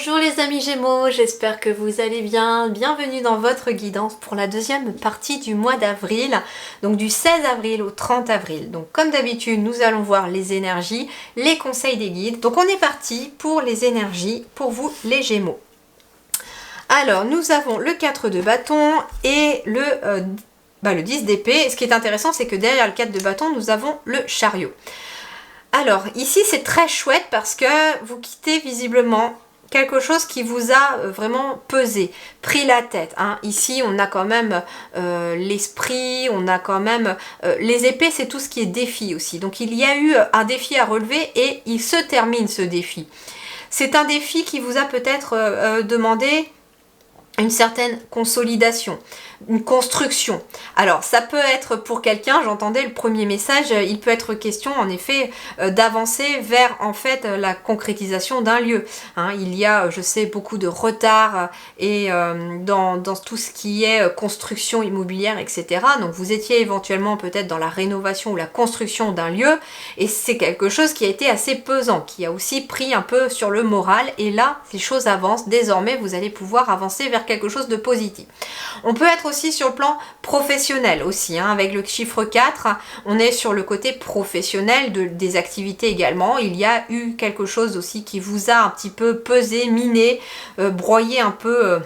Bonjour les amis Gémeaux, j'espère que vous allez bien. Bienvenue dans votre guidance pour la deuxième partie du mois d'avril, donc du 16 avril au 30 avril. Donc comme d'habitude, nous allons voir les énergies, les conseils des guides. Donc on est parti pour les énergies pour vous les Gémeaux. Alors nous avons le 4 de bâton et le 10 d'épée. Ce qui est intéressant, c'est que derrière le 4 de bâton, nous avons le chariot. Alors ici c'est très chouette parce que vous quittez visiblement quelque chose qui vous a vraiment pesé, pris la tête. Hein. Ici, on a quand même l'esprit, on a quand même... les épées, c'est tout ce qui est défi aussi. Donc, il y a eu un défi à relever et il se termine ce défi. C'est un défi qui vous a peut-être demandé une certaine consolidation, une construction. Alors ça peut être pour quelqu'un, j'entendais le premier message, il peut être question en effet d'avancer vers en fait la concrétisation d'un lieu. Hein, il y a, je sais, beaucoup de retard et dans tout ce qui est construction immobilière, etc. Donc vous étiez éventuellement peut-être dans la rénovation ou la construction d'un lieu et c'est quelque chose qui a été assez pesant, qui a aussi pris un peu sur le moral et là, les choses avancent. Désormais, vous allez pouvoir avancer vers quelque chose de positif. On peut être aussi sur le plan professionnel aussi, hein, avec le chiffre 4, on est sur le côté professionnel des activités également. Il y a eu quelque chose aussi qui vous a un petit peu pesé, miné, broyé un peu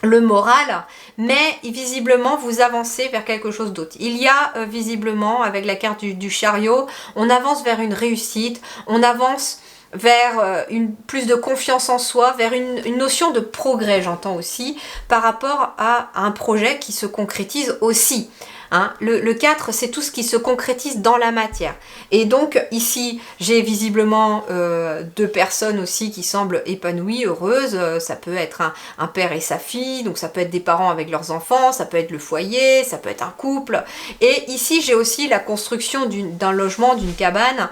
le moral, mais visiblement vous avancez vers quelque chose d'autre. Il y a visiblement, avec la carte du chariot, on avance vers une réussite, on avance vers plus de confiance en soi, vers une notion de progrès, j'entends aussi, par rapport à un projet qui se concrétise aussi. Hein. Le 4, c'est tout ce qui se concrétise dans la matière. Et donc, ici, j'ai visiblement deux personnes aussi qui semblent épanouies, heureuses. Ça peut être un père et sa fille, donc ça peut être des parents avec leurs enfants, ça peut être le foyer, ça peut être un couple. Et ici, j'ai aussi la construction d'un logement, d'une cabane,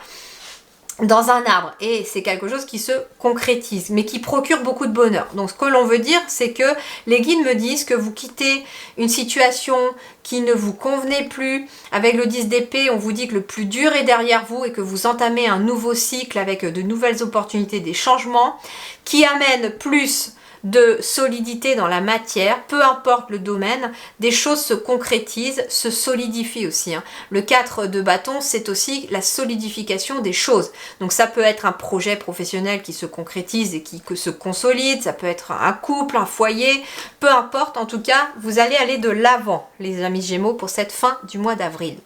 dans un arbre, et c'est quelque chose qui se concrétise, mais qui procure beaucoup de bonheur. Donc ce que l'on veut dire, c'est que les guides me disent que vous quittez une situation qui ne vous convenait plus. Avec le 10 d'épée, on vous dit que le plus dur est derrière vous et que vous entamez un nouveau cycle avec de nouvelles opportunités, des changements qui amènent plus de solidité dans la matière, peu importe le domaine, des choses se concrétisent, se solidifient aussi. Hein. Le 4 de bâton, c'est aussi la solidification des choses. Donc ça peut être un projet professionnel qui se concrétise et qui se consolide, ça peut être un couple, un foyer, peu importe. En tout cas, vous allez aller de l'avant, les amis Gémeaux, pour cette fin du mois d'avril.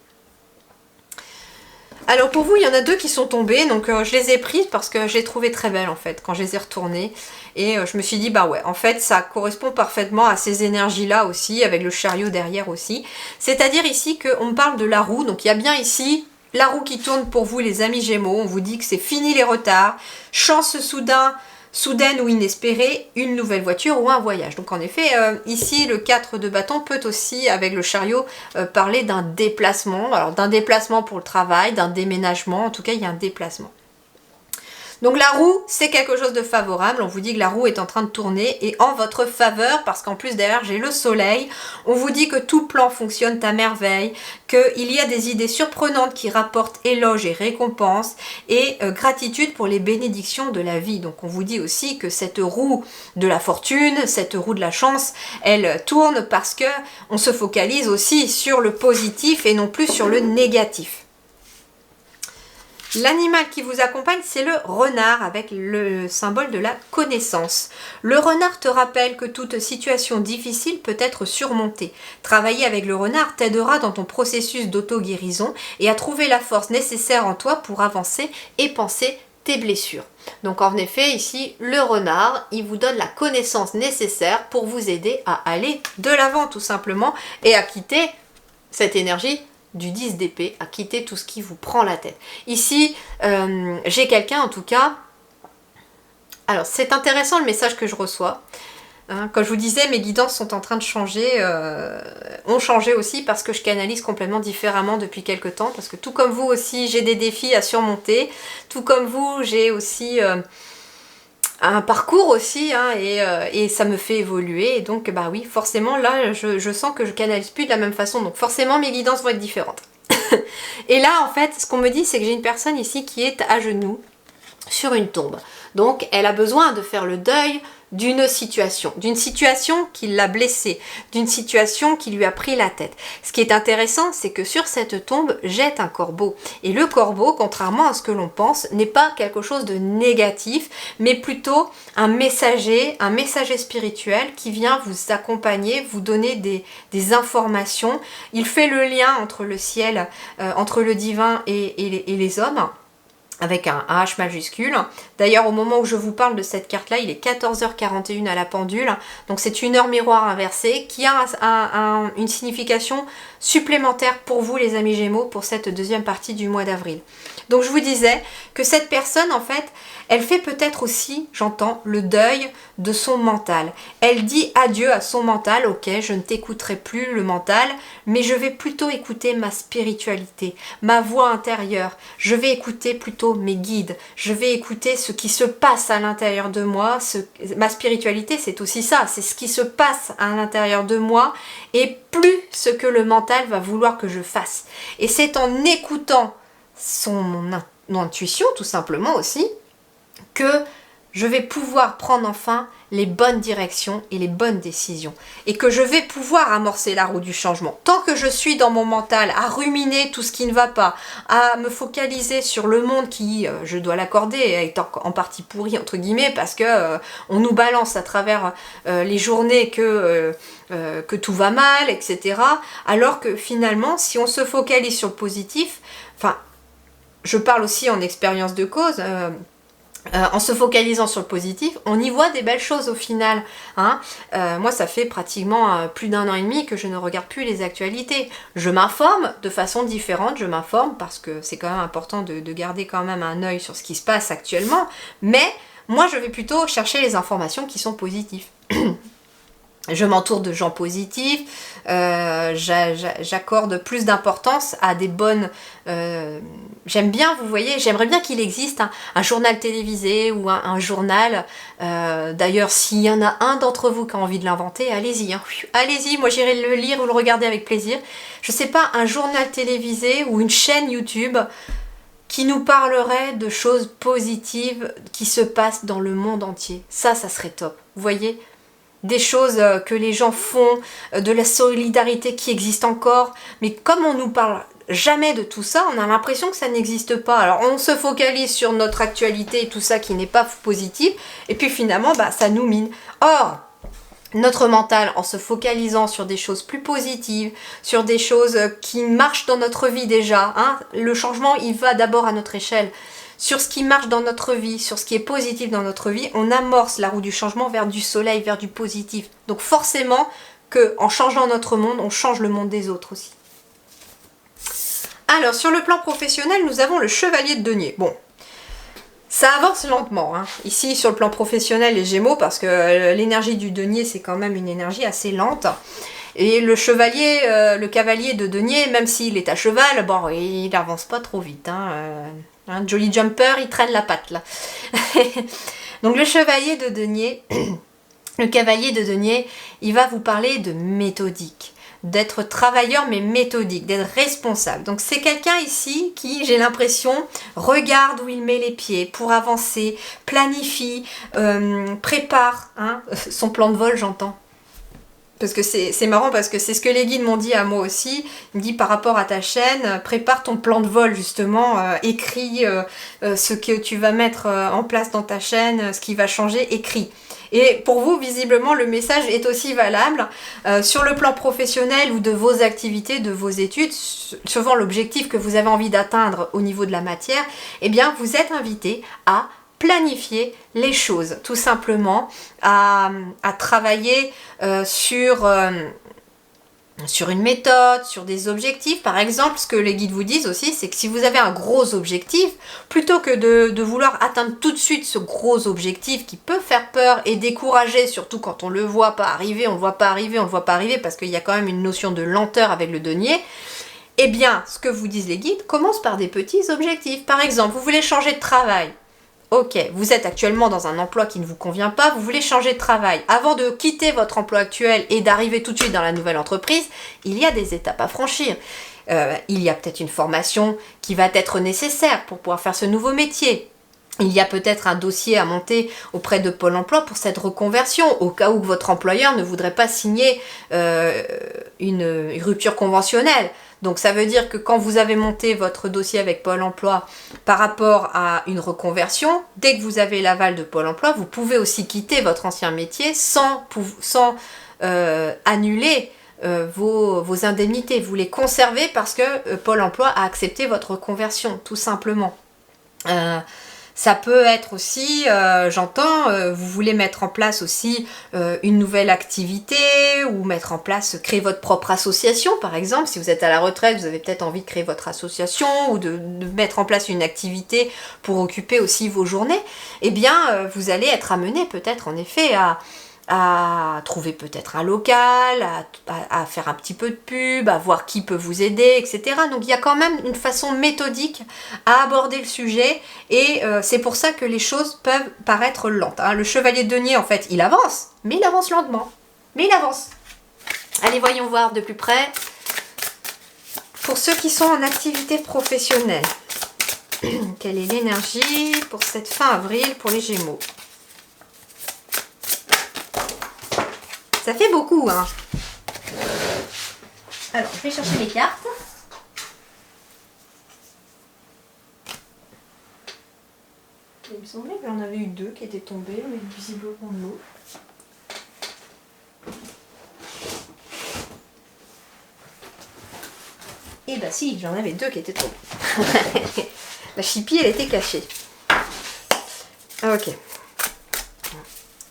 Alors pour vous, il y en a deux qui sont tombées, donc je les ai prises parce que je les trouvais très belles en fait, quand je les ai retournées. Et je me suis dit, bah ouais, en fait, ça correspond parfaitement à ces énergies-là aussi, avec le chariot derrière aussi. C'est-à-dire ici qu'on me parle de la roue, donc il y a bien ici la roue qui tourne pour vous, les amis Gémeaux. On vous dit que c'est fini les retards, chance soudaine ou inespérée, une nouvelle voiture ou un voyage. Donc en effet, ici, le 4 de bâton peut aussi, avec le chariot, parler d'un déplacement. Alors d'un déplacement pour le travail, d'un déménagement, en tout cas, il y a un déplacement. Donc la roue, c'est quelque chose de favorable. On vous dit que la roue est en train de tourner et en votre faveur, parce qu'en plus derrière j'ai le soleil. On vous dit que tout plan fonctionne à merveille, qu'il y a des idées surprenantes qui rapportent éloges et récompenses et gratitude pour les bénédictions de la vie. Donc on vous dit aussi que cette roue de la fortune, cette roue de la chance, elle tourne parce que on se focalise aussi sur le positif et non plus sur le négatif. L'animal qui vous accompagne, c'est le renard avec le symbole de la connaissance. Le renard te rappelle que toute situation difficile peut être surmontée. Travailler avec le renard t'aidera dans ton processus d'auto-guérison et à trouver la force nécessaire en toi pour avancer et penser tes blessures. Donc en effet, ici, le renard, il vous donne la connaissance nécessaire pour vous aider à aller de l'avant tout simplement et à quitter cette énergie du 10 d'épée, à quitter tout ce qui vous prend la tête. Ici, j'ai quelqu'un en tout cas, alors c'est intéressant le message que je reçois, hein, comme je vous disais, mes guidances sont en train de changer, ont changé aussi parce que je canalise complètement différemment depuis quelques temps, parce que tout comme vous aussi, j'ai des défis à surmonter, tout comme vous, j'ai aussi un parcours aussi, hein, et ça me fait évoluer, et donc bah oui, forcément là je sens que je canalise plus de la même façon, donc forcément mes guidances vont être différentes. Et là en fait ce qu'on me dit, c'est que j'ai une personne ici qui est à genoux sur une tombe. Donc elle a besoin de faire le deuil d'une situation qui l'a blessée, d'une situation qui lui a pris la tête. Ce qui est intéressant, c'est que sur cette tombe jette un corbeau. Et le corbeau, contrairement à ce que l'on pense, n'est pas quelque chose de négatif, mais plutôt un messager spirituel qui vient vous accompagner, vous donner des informations. Il fait le lien entre le ciel, entre le divin et les hommes, avec un H majuscule. D'ailleurs, au moment où je vous parle de cette carte-là, il est 14h41 à la pendule. Donc c'est une heure miroir inversée qui a une signification supplémentaire pour vous, les amis Gémeaux, pour cette deuxième partie du mois d'avril. Donc je vous disais que cette personne, en fait, elle fait peut-être aussi, j'entends, le deuil de son mental. Elle dit adieu à son mental. Ok, je ne t'écouterai plus le mental, mais je vais plutôt écouter ma spiritualité, ma voix intérieure. Je vais écouter plutôt mes guides. Je vais écouter ce qui se passe à l'intérieur de moi. Ma spiritualité, c'est aussi ça. C'est ce qui se passe à l'intérieur de moi et plus ce que le mental va vouloir que je fasse. Et c'est en écoutant son intuition, tout simplement aussi, que je vais pouvoir prendre enfin les bonnes directions et les bonnes décisions. Et que je vais pouvoir amorcer la roue du changement. Tant que je suis dans mon mental à ruminer tout ce qui ne va pas, à me focaliser sur le monde qui, je dois l'accorder, est en partie pourri, entre guillemets, parce que on nous balance à travers les journées que tout va mal, etc. Alors que finalement, si on se focalise sur le positif, enfin, je parle aussi en expérience de cause, en se focalisant sur le positif, on y voit des belles choses au final. Hein. Moi, ça fait pratiquement plus d'1 an et demi que je ne regarde plus les actualités. Je m'informe de façon différente, je m'informe parce que c'est quand même important de garder quand même un œil sur ce qui se passe actuellement, mais moi, je vais plutôt chercher les informations qui sont positives. Je m'entoure de gens positifs, j'accorde plus d'importance à des bonnes... j'aime bien, vous voyez, j'aimerais bien qu'il existe un journal télévisé ou un journal. D'ailleurs, s'il y en a un d'entre vous qui a envie de l'inventer, allez-y. Hein. Allez-y, moi j'irai le lire ou le regarder avec plaisir. Je sais pas, un journal télévisé ou une chaîne YouTube qui nous parlerait de choses positives qui se passent dans le monde entier. Ça serait top. Vous voyez ? Des choses que les gens font, de la solidarité qui existe encore, mais comme on nous parle jamais de tout ça, on a l'impression que ça n'existe pas. Alors on se focalise sur notre actualité et tout ça qui n'est pas positif, et puis finalement ça nous mine. Or, notre mental, en se focalisant sur des choses plus positives, sur des choses qui marchent dans notre vie déjà, hein, le changement il va d'abord à notre échelle, sur ce qui marche dans notre vie, sur ce qui est positif dans notre vie, on amorce la roue du changement vers du soleil, vers du positif. Donc forcément qu'en changeant notre monde, on change le monde des autres aussi. Alors sur le plan professionnel, nous avons le chevalier de denier. Bon, ça avance lentement, hein. Ici sur le plan professionnel les Gémeaux, parce que l'énergie du denier c'est quand même une énergie assez lente. Et le chevalier, le cavalier de denier, même s'il est à cheval, bon, il n'avance pas trop vite, hein. Jolly Jumper, il traîne la patte là. Donc le chevalier de denier, le cavalier de denier, il va vous parler de méthodique, d'être travailleur mais méthodique, d'être responsable. Donc c'est quelqu'un ici qui, j'ai l'impression, regarde où il met les pieds pour avancer, planifie, prépare son plan de vol, j'entends. Parce que c'est marrant, parce que c'est ce que les guides m'ont dit à moi aussi. Ils me disent par rapport à ta chaîne, prépare ton plan de vol justement, écris ce que tu vas mettre en place dans ta chaîne, ce qui va changer, écris. Et pour vous, visiblement, le message est aussi valable sur le plan professionnel ou de vos activités, de vos études, suivant l'objectif que vous avez envie d'atteindre au niveau de la matière, eh bien, vous êtes invité à planifier les choses, tout simplement, à travailler sur une méthode, sur des objectifs. Par exemple, ce que les guides vous disent aussi, c'est que si vous avez un gros objectif, plutôt que de vouloir atteindre tout de suite ce gros objectif qui peut faire peur et décourager, surtout quand on le voit pas arriver, on le voit pas arriver, on le voit pas arriver, parce qu'il y a quand même une notion de lenteur avec le denier, eh bien, ce que vous disent les guides commence par des petits objectifs. Par exemple, vous voulez changer de travail. Ok, vous êtes actuellement dans un emploi qui ne vous convient pas, vous voulez changer de travail. Avant de quitter votre emploi actuel et d'arriver tout de suite dans la nouvelle entreprise, il y a des étapes à franchir. Il y a peut-être une formation qui va être nécessaire pour pouvoir faire ce nouveau métier. Il y a peut-être un dossier à monter auprès de Pôle emploi pour cette reconversion, au cas où votre employeur ne voudrait pas signer une rupture conventionnelle. Donc ça veut dire que quand vous avez monté votre dossier avec Pôle emploi par rapport à une reconversion, dès que vous avez l'aval de Pôle emploi, vous pouvez aussi quitter votre ancien métier sans annuler vos indemnités. Vous les conservez parce que Pôle emploi a accepté votre reconversion, tout simplement. Ça peut être aussi, vous voulez mettre en place aussi une nouvelle activité ou mettre en place, créer votre propre association par exemple. Si vous êtes à la retraite, vous avez peut-être envie de créer votre association ou de mettre en place une activité pour occuper aussi vos journées. Eh bien, vous allez être amené peut-être en effet à trouver peut-être un local, à faire un petit peu de pub, à voir qui peut vous aider, etc. Donc il y a quand même une façon méthodique à aborder le sujet et c'est pour ça que les choses peuvent paraître lentes. Hein. Le chevalier de denier, en fait, il avance, mais il avance lentement. Mais il avance. Allez, voyons voir de plus près. Pour ceux qui sont en activité professionnelle, quelle est l'énergie pour cette fin avril pour les Gémeaux? Ça fait beaucoup, hein. Alors, je vais chercher mes cartes. Il me semblait que j'en avais eu 2 qui étaient tombées, mais visiblement non. Eh ben si, j'en avais 2 qui étaient tombées. La chipie, elle était cachée. Ok.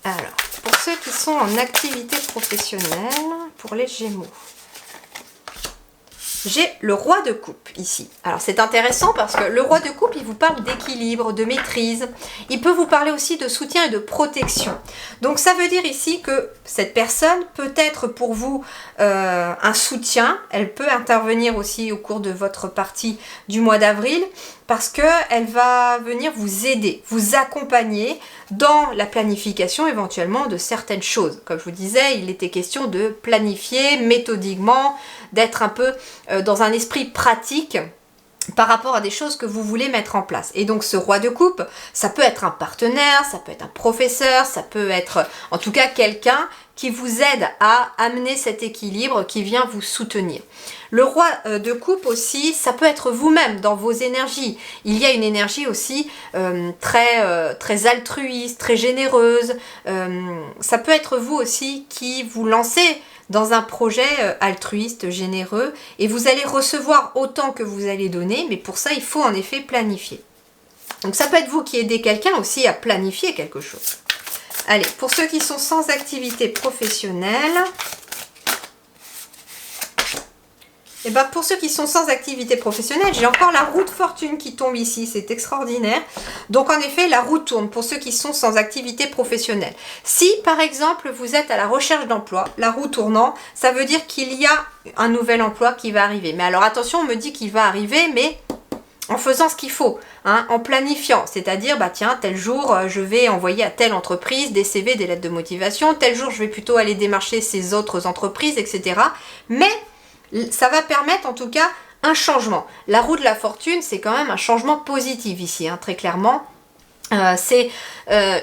Alors, pour ceux qui sont en activité professionnelle, pour les Gémeaux, j'ai le roi de coupe ici. Alors c'est intéressant parce que le roi de coupe, il vous parle d'équilibre, de maîtrise. Il peut vous parler aussi de soutien et de protection. Donc ça veut dire ici que cette personne peut être pour vous un soutien. Elle peut intervenir aussi au cours de votre partie du mois d'avril parce qu'elle va venir vous aider, vous accompagner dans la planification éventuellement de certaines choses. Comme je vous disais, il était question de planifier méthodiquement, d'être un peu dans un esprit pratique par rapport à des choses que vous voulez mettre en place. Et donc ce roi de coupe, ça peut être un partenaire, ça peut être un professeur, ça peut être en tout cas quelqu'un qui vous aide à amener cet équilibre, qui vient vous soutenir. Le roi de coupe aussi, ça peut être vous-même dans vos énergies. Il y a une énergie aussi très altruiste, très généreuse. Ça peut être vous aussi qui vous lancez dans un projet altruiste, généreux, et vous allez recevoir autant que vous allez donner, mais pour ça, il faut en effet planifier. Donc ça peut être vous qui aidez quelqu'un aussi à planifier quelque chose. Allez, pour ceux qui sont sans activité professionnelle, et ben pour ceux qui sont sans activité professionnelle, j'ai encore la roue de fortune qui tombe ici, c'est extraordinaire. Donc en effet, la roue tourne pour ceux qui sont sans activité professionnelle. Si par exemple vous êtes à la recherche d'emploi, la roue tournant, ça veut dire qu'il y a un nouvel emploi qui va arriver. Mais alors attention, on me dit qu'il va arriver, mais en faisant ce qu'il faut, hein, en planifiant, c'est-à-dire, bah tiens, tel jour, je vais envoyer à telle entreprise des CV, des lettres de motivation, tel jour, je vais plutôt aller démarcher ces autres entreprises, etc. Mais ça va permettre en tout cas un changement. La roue de la fortune, c'est quand même un changement positif ici, hein, très clairement. C'est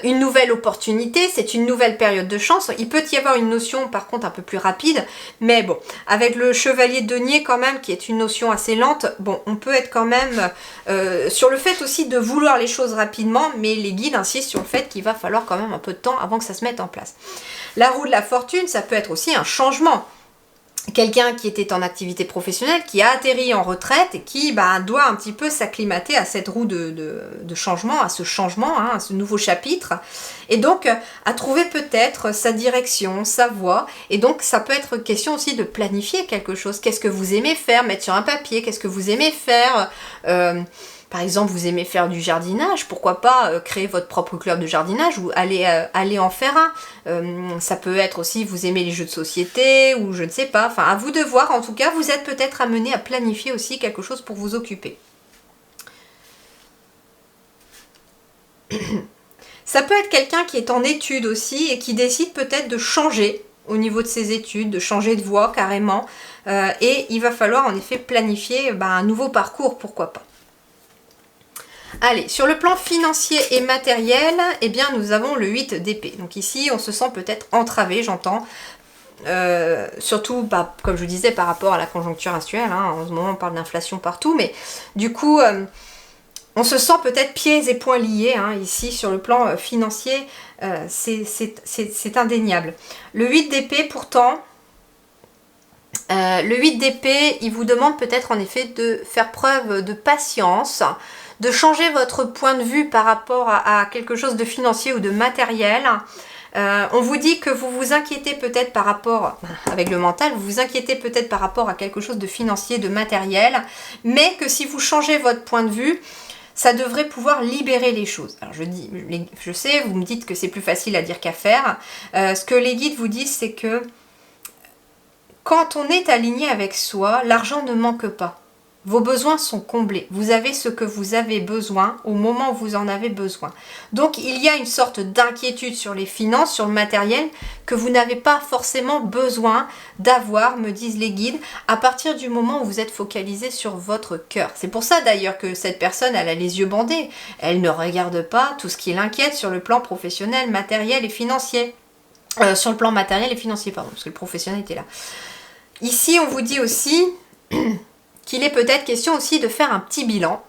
une nouvelle opportunité, c'est une nouvelle période de chance. Il peut y avoir une notion par contre un peu plus rapide, mais bon, avec le chevalier de denier quand même, qui est une notion assez lente, bon, on peut être quand même sur le fait aussi de vouloir les choses rapidement, mais les guides insistent sur le fait qu'il va falloir quand même un peu de temps avant que ça se mette en place. La roue de la fortune, ça peut être aussi un changement. Quelqu'un qui était en activité professionnelle, qui a atterri en retraite et qui doit un petit peu s'acclimater à cette roue de changement, à ce changement, hein, à ce nouveau chapitre. Et donc, à trouver peut-être sa direction, sa voie. Et donc, ça peut être question aussi de planifier quelque chose. Qu'est-ce que vous aimez faire? Mettre sur un papier. Qu'est-ce que vous aimez faire? Par exemple, vous aimez faire du jardinage, pourquoi pas créer votre propre club de jardinage ou aller en faire un. Ça peut être aussi, vous aimez les jeux de société ou je ne sais pas. Enfin, à vous de voir. En tout cas, vous êtes peut-être amené à planifier aussi quelque chose pour vous occuper. Ça peut être quelqu'un qui est en études aussi et qui décide peut-être de changer au niveau de ses études, de changer de voie carrément. Et il va falloir en effet planifier un nouveau parcours, pourquoi pas. Allez, sur le plan financier et matériel, eh bien, nous avons le 8 d'épée. Donc ici, on se sent peut-être entravé, j'entends. Surtout, bah, comme je vous disais, par rapport à la conjoncture actuelle. Hein, en ce moment, on parle d'inflation partout. Mais du coup, on se sent peut-être pieds et poings liés. Hein, ici, sur le plan financier, c'est indéniable. Le 8 d'épée, pourtant... le 8 d'épée, il vous demande peut-être en effet de faire preuve de patience, de changer votre point de vue par rapport à quelque chose de financier ou de matériel. On vous dit que vous vous inquiétez peut-être par rapport, avec le mental, vous vous inquiétez peut-être par rapport à quelque chose de financier, de matériel, mais que si vous changez votre point de vue, ça devrait pouvoir libérer les choses. Alors je sais, vous me dites que c'est plus facile à dire qu'à faire. Ce que les guides vous disent, c'est que quand on est aligné avec soi, l'argent ne manque pas. Vos besoins sont comblés. Vous avez ce que vous avez besoin au moment où vous en avez besoin. Donc, il y a une sorte d'inquiétude sur les finances, sur le matériel, que vous n'avez pas forcément besoin d'avoir, me disent les guides, à partir du moment où vous êtes focalisé sur votre cœur. C'est pour ça d'ailleurs que cette personne, elle a les yeux bandés. Elle ne regarde pas tout ce qui l'inquiète sur le plan professionnel, matériel et financier. Sur le plan matériel et financier, pardon, parce que le professionnel était là. Ici, on vous dit aussi qu'il est peut-être question aussi de faire un petit bilan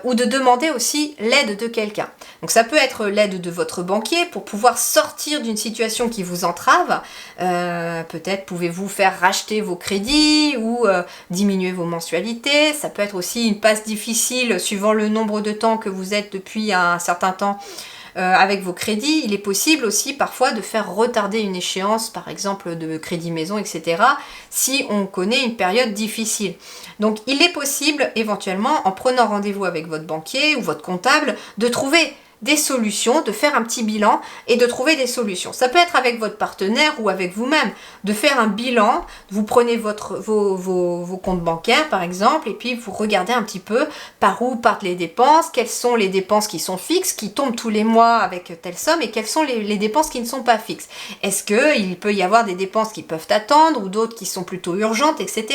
ou de demander aussi l'aide de quelqu'un. Donc ça peut être l'aide de votre banquier pour pouvoir sortir d'une situation qui vous entrave. Peut-être pouvez-vous faire racheter vos crédits ou diminuer vos mensualités. Ça peut être aussi une passe difficile suivant le nombre de temps que vous êtes depuis un certain temps avec vos crédits. Il est possible aussi parfois de faire retarder une échéance, par exemple de crédit maison, etc. si on connaît une période difficile. Donc il est possible éventuellement, en prenant rendez-vous avec votre banquier ou votre comptable, de trouver des solutions, de faire un petit bilan et de trouver des solutions. Ça peut être avec votre partenaire ou avec vous-même, de faire un bilan. Vous prenez vos comptes bancaires par exemple et puis vous regardez un petit peu par où partent les dépenses, quelles sont les dépenses qui sont fixes, qui tombent tous les mois avec telle somme et quelles sont les dépenses qui ne sont pas fixes. Est-ce qu'il peut y avoir des dépenses qui peuvent attendre ou d'autres qui sont plutôt urgentes, etc.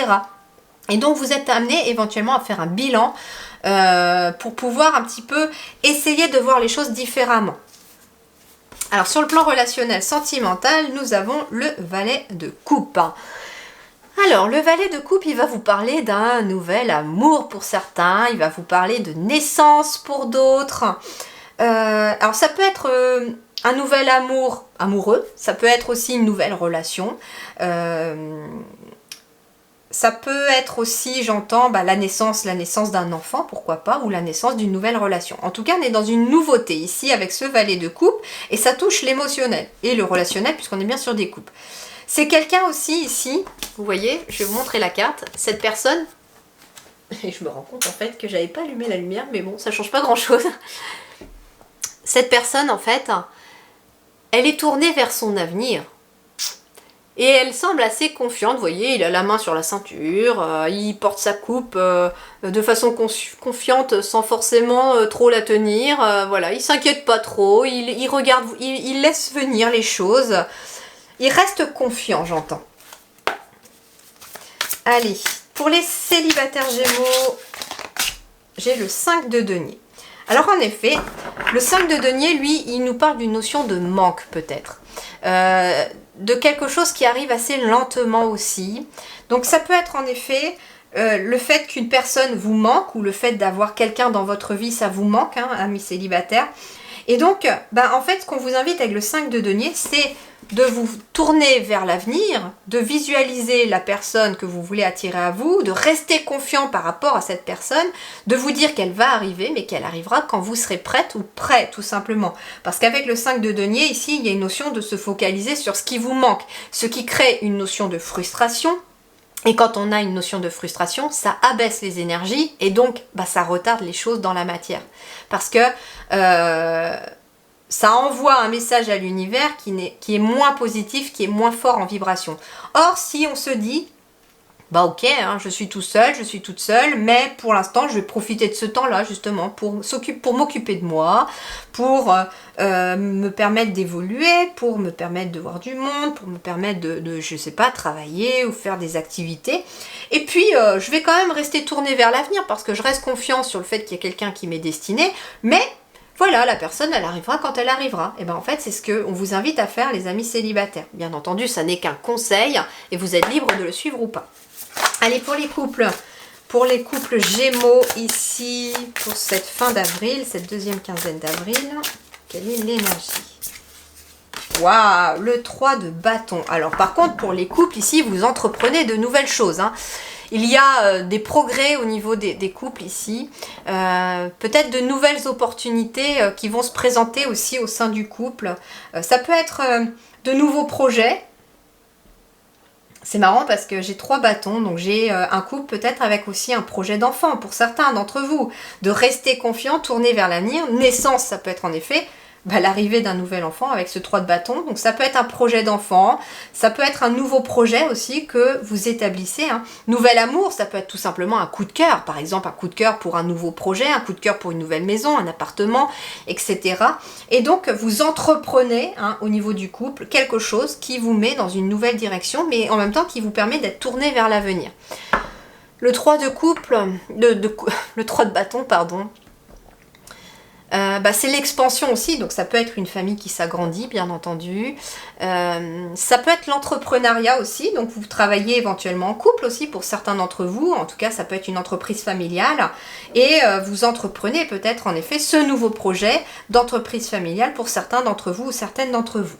Et donc vous êtes amené éventuellement à faire un bilan pour pouvoir un petit peu essayer de voir les choses différemment. Alors sur le plan relationnel, sentimental, nous avons le valet de coupe. Alors le valet de coupe, il va vous parler d'un nouvel amour pour certains, il va vous parler de naissance pour d'autres. Alors ça peut être un nouvel amour amoureux, ça peut être aussi une nouvelle relation. Ça peut être aussi, j'entends, la naissance d'un enfant, pourquoi pas, ou la naissance d'une nouvelle relation. En tout cas, on est dans une nouveauté ici avec ce valet de coupe, et ça touche l'émotionnel et le relationnel, puisqu'on est bien sur des coupes. C'est quelqu'un aussi ici, vous voyez, je vais vous montrer la carte, cette personne, et je me rends compte en fait que j'avais pas allumé la lumière, mais bon, ça change pas grand chose. Cette personne, en fait, elle est tournée vers son avenir. Et elle semble assez confiante, vous voyez, il a la main sur la ceinture, il porte sa coupe de façon confiante sans forcément trop la tenir, voilà, il s'inquiète pas trop, il regarde, il laisse venir les choses, il reste confiant, j'entends. Allez, pour les célibataires Gémeaux, j'ai le 5 de denier. Alors en effet, le 5 de denier, lui, il nous parle d'une notion de manque peut-être. De quelque chose qui arrive assez lentement aussi. Donc ça peut être en effet le fait qu'une personne vous manque ou le fait d'avoir quelqu'un dans votre vie, ça vous manque, hein, amis célibataires. Et donc, en fait, ce qu'on vous invite avec le 5 de denier, c'est de vous tourner vers l'avenir, de visualiser la personne que vous voulez attirer à vous, de rester confiant par rapport à cette personne, de vous dire qu'elle va arriver, mais qu'elle arrivera quand vous serez prête ou prêt, tout simplement. Parce qu'avec le 5 de denier, ici, il y a une notion de se focaliser sur ce qui vous manque, ce qui crée une notion de frustration. Et quand on a une notion de frustration, ça abaisse les énergies et donc ça retarde les choses dans la matière. Parce que ça envoie un message à l'univers qui est moins positif, qui est moins fort en vibration. Or, si on se dit, bah ok, hein, je suis tout seul, je suis toute seule, mais pour l'instant, je vais profiter de ce temps-là, justement, pour m'occuper de moi, pour me permettre d'évoluer, pour me permettre de voir du monde, pour me permettre je sais pas, travailler ou faire des activités. Et puis, je vais quand même rester tournée vers l'avenir, parce que je reste confiante sur le fait qu'il y a quelqu'un qui m'est destiné, mais voilà, la personne, elle arrivera quand elle arrivera. Et bien en fait, c'est ce qu'on vous invite à faire, les amis célibataires. Bien entendu, ça n'est qu'un conseil, et vous êtes libre de le suivre ou pas. Allez, pour les couples Gémeaux, ici, pour cette fin d'avril, cette deuxième quinzaine d'avril, quelle est l'énergie? Waouh, le 3 de bâton. Alors par contre, pour les couples, ici, vous entreprenez de nouvelles choses, hein. Il y a des progrès au niveau des couples ici, peut-être de nouvelles opportunités qui vont se présenter aussi au sein du couple. Ça peut être de nouveaux projets. C'est marrant parce que j'ai 3 bâtons, donc j'ai un couple peut-être avec aussi un projet d'enfant pour certains d'entre vous. De rester confiant, tourner vers l'avenir. Naissance, ça peut être en effet l'arrivée d'un nouvel enfant avec ce 3 de bâton. Donc ça peut être un projet d'enfant, ça peut être un nouveau projet aussi que vous établissez, hein. Nouvel amour, ça peut être tout simplement un coup de cœur. Par exemple, un coup de cœur pour un nouveau projet, un coup de cœur pour une nouvelle maison, un appartement, etc. Et donc vous entreprenez, hein, au niveau du couple quelque chose qui vous met dans une nouvelle direction, mais en même temps qui vous permet d'être tourné vers l'avenir. Le 3 de couple, le 3 de bâton, pardon. C'est l'expansion aussi, donc ça peut être une famille qui s'agrandit, bien entendu. Ça peut être l'entrepreneuriat aussi, donc vous travaillez éventuellement en couple aussi pour certains d'entre vous. En tout cas, ça peut être une entreprise familiale. Et vous entreprenez peut-être en effet ce nouveau projet d'entreprise familiale pour certains d'entre vous ou certaines d'entre vous.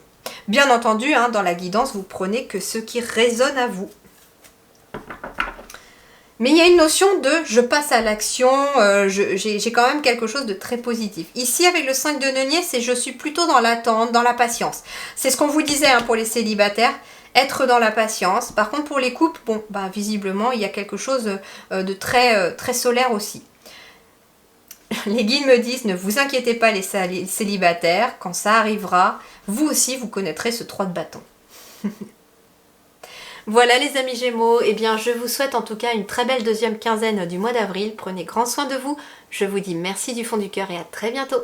Bien entendu, hein, dans la guidance, vous prenez que ce qui résonne à vous. Mais il y a une notion de je passe à l'action, j'ai quand même quelque chose de très positif. Ici, avec le 5 de denier, c'est je suis plutôt dans l'attente, dans la patience. C'est ce qu'on vous disait, hein, pour les célibataires, être dans la patience. Par contre, pour les couples, bon, visiblement, il y a quelque chose de très, très solaire aussi. Les guides me disent, ne vous inquiétez pas les célibataires, quand ça arrivera, vous aussi, vous connaîtrez ce 3 de bâton. Voilà les amis Gémeaux, eh bien je vous souhaite en tout cas une très belle deuxième quinzaine du mois d'avril. Prenez grand soin de vous, je vous dis merci du fond du cœur et à très bientôt.